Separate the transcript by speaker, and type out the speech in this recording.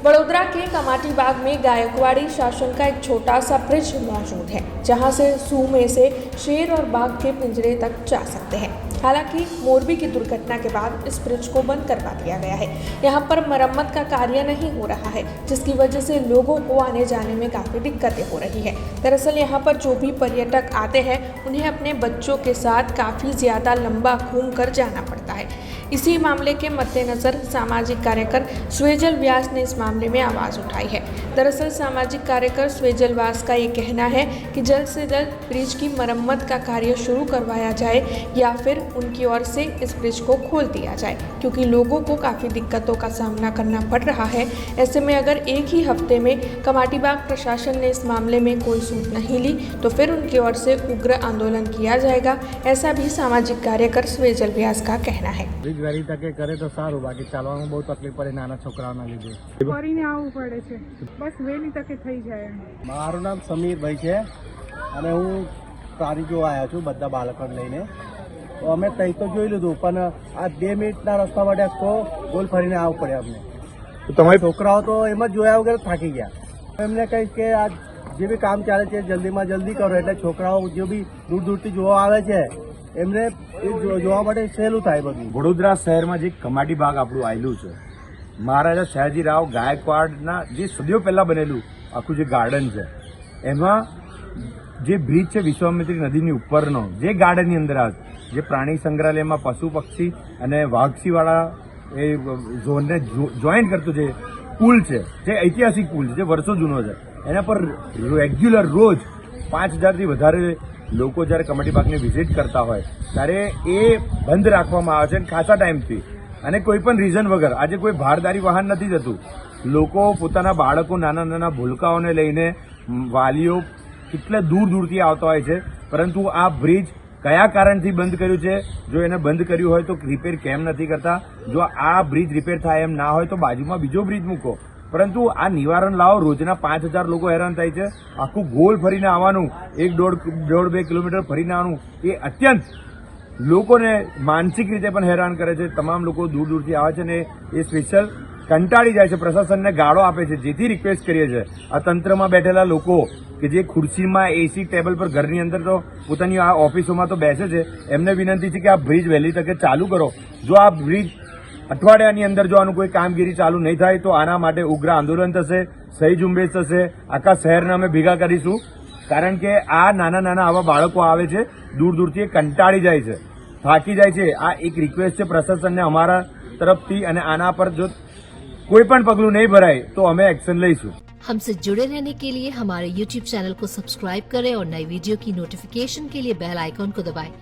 Speaker 1: वडोदरा के कमाटी बाग में गायकवाड़ी शासन का एक छोटा सा ब्रिज मौजूद है, जहां से ज़ू में से शेर और बाघ के पिंजरे तक जा सकते हैं। हालांकि मोरबी की दुर्घटना के बाद इस ब्रिज को बंद करवा दिया गया है। यहां पर मरम्मत का कार्य नहीं हो रहा है, जिसकी वजह से लोगों को आने जाने में काफ़ी दिक्कतें हो रही है। दरअसल यहां पर जो भी पर्यटक आते हैं, उन्हें अपने बच्चों के साथ काफ़ी ज़्यादा लंबा घूमकर जाना पड़ता है। इसी मामले के मद्देनज़र सामाजिक कार्यकर स्वेजल व्यास ने इस मामले में आवाज़ उठाई है। दरअसल सामाजिक कार्यकर स्वेजल व्यास का ये कहना है कि जल्द से जल्द ब्रिज की मरम्मत का कार्य शुरू करवाया जाए या फिर उनकी ओर से इस ब्रिज को खोल दिया जाए, क्योंकि लोगों को काफ़ी दिक्कतों का सामना करना पड़ रहा है। ऐसे में अगर एक ही हफ्ते में कमाटी बाग प्रशासन ने इस मामले में कोई सूट नहीं ली तो फिर उनकी ओर से उग्र आंदोलन किया जाएगा, ऐसा भी सामाजिक कार्यकर स्वेजल व्यास का कहना है।
Speaker 2: વહેલી તકે કરે તો સારું, બાકી ચાલવામાં બહુ તકલીફ પડે નાના છોકરાઓના લીધે.
Speaker 3: ફરીને આવવું પડે છે, બસ વહેલી તકે થઈ જાય.
Speaker 2: મારું નામ સમીરભાઈ છે અને હું તારી જોવા આવ્યો છું બધા બાળકોને લઈને. તો અમે તઈ તો જોઈ લીધું, પણ આ 2 મિનિટના રસ્તા માટે આખો ગોલ ફરીને આવવું પડે અમને. તમારા છોકરાઓ તો એમ જ જોયા વગર થાકી ગયા. એમને કહીશ કે આ જે બી કામ ચાલે છે જલ્દીમાં જલ્દી કરો, એટલે છોકરાઓ જે બી દૂર દૂરથી જોવા આવે છે એમને જોવા માટે સહેલું થાય. બધું
Speaker 4: વડોદરા શહેરમાં જે કમાટી બાગ આપણું આવેલું છે, મહારાજા સયાજીરાવ ગાયકવાડના જે સદીઓ પહેલા બનેલું આખું જે ગાર્ડન છે, એમાં જે બ્રિજ છે વિશ્વામિત્રી નદીની ઉપરનો, જે ગાર્ડનની અંદર આવે, જે પ્રાણી સંગ્રહાલયમાં પશુ પક્ષી અને વાઘસીવાળા એ ઝોનને જોઈન્ટ કરતું જે પુલ છે, જે ઐતિહાસિક પુલ છે, જે વર્ષો જૂનો છે, એના પર રેગ્યુલર રોજ 5000થી વધારે લોકો જ્યારે કમાટી બાગને વિઝિટ કરતા હોય ત્યારે એ બંધ રાખવામાં આવે છે ખાસા ટાઈમથી, અને કોઈ પણ રીઝન વગર. આજે કોઈ ભારદારી વાહન નથી જતું. લોકો પોતાના બાળકો, નાના નાના ભૂલકાઓને લઈને વાલીઓ કેટલા દૂર દૂરથી આવતા હોય છે, પરંતુ આ બ્રિજ કયા કારણથી બંધ કર્યું છે? જો એને બંધ કર્યું હોય તો રિપેર કેમ નથી કરતા? જો આ બ્રિજ રિપેર થાય એમ ના હોય તો બાજુમાં બીજો બ્રિજ મૂકો, પરંતુ આ નિવારણ લાવો. રોજના 5000 લોકો હેરાન થાય છે. આખું ગોલ ફરીને આવવાનું, 1.5-2 કિલોમીટર ફરીને આવવાનું, એ અત્યંત લોકોને માનસિક રીતે પણ હેરાન કરે છે. તમામ લોકો દૂર દૂરથી આવે છે ને એ સ્પેશિયલ કંટાળી જાય છે, પ્રશાસનને ગાળો આપે છે. જેથી રિક્વેસ્ટ કરીએ છીએ આ તંત્રમાં બેઠેલા લોકો કે જે ખુરશીમાં એસી ટેબલ પર ઘરની અંદર તો પોતાની આ ઓફિસોમાં તો બેસે છે, એમને વિનંતી છે કે આ બ્રિજ વહેલી તકે ચાલુ કરો. જો આ બ્રિજ અઠવાડિયાની અંદર જો આનું કોઈ કામગીરી ચાલુ નહીં થાય તો આના માટે ઉગ્ર આંદોલન થશે, સહી ઝુંબેશ થશે. આખા શહેરને અમે ભેગા કરીશું, કારણ કે આ નાના નાના આવા બાળકો આવે છે દૂર દૂરથી, કંટાળી જાય છે, થાકી જાય છે. આ એક રિક્વેસ્ટ છે પ્રશાસનને અમારા તરફથી, અને આના પર જો कोई पण पगलू नहीं भराए तो हमें एक्शन लईશું.
Speaker 5: हमसे जुड़े रहने के लिए हमारे YouTube चैनल को सब्सक्राइब करें और नई वीडियो की नोटिफिकेशन के लिए बेल आइकॉन को दबाएं.